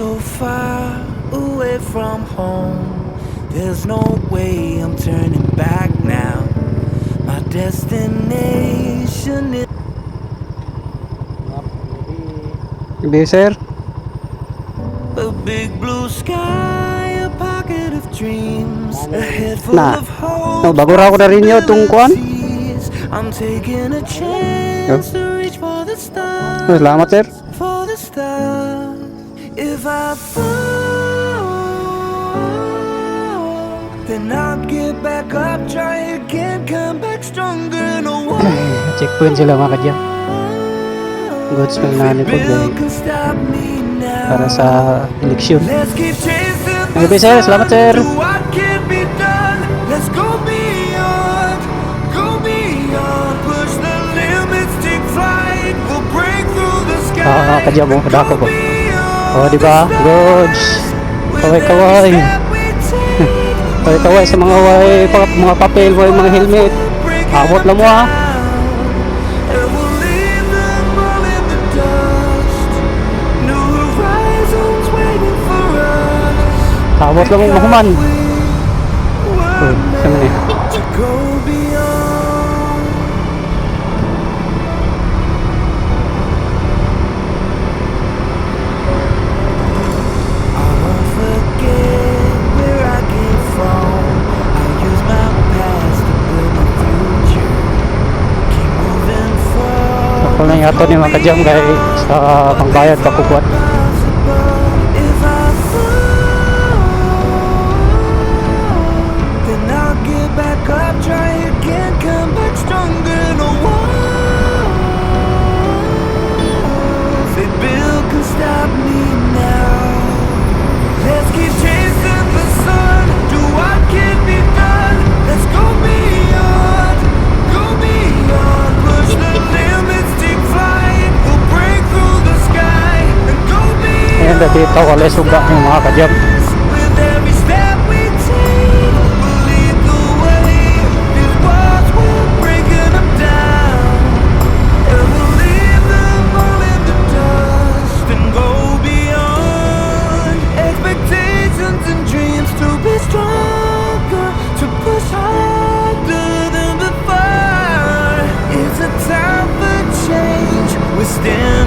so far away from home. There's no way I'm turning back now. My destination is Hindi, sir. a big blue sky, a pocket of dreams, a head full Na. of hope. Bago raw ko na rin yun itong kuwan. I'm taking a chance to reach for the stars. Salamat, sir. For the stars. If I fall, then I'll get back up, try again, come back stronger. No one. Checkpoint sila mga kadyang. Goods pang nani po dahil para sa eleksyon. Ngayon, sir. Salamat, sir. Let's go beyond, go beyond, push the limits, take flight, we'll break through the sky. Kadyang mo, kadako ko. Diba? Goods. Kaway-kaway. Kaway-kaway sa mga mga papel, mga helmet. Abot lang mo ha. Abot lang mong mahuman. Sama ni. Ako lang yato ni mga kadyang kay sa pangbayad pakukuat. Back up, try again, come back stronger. No one, they build can stop me now. Let's keep chasing the sun, do what can be done. Let's go beyond, push the limits, take flight, we'll break through the sky and go beyond. Ayan, dito wala suga ng mga kadyang. With every step we take, we'll lead the way. These walls will breaking them down, and we'll leave them all in the dust and go beyond. Expectations and dreams to be stronger, to push harder than before. It's a time for change. We're standing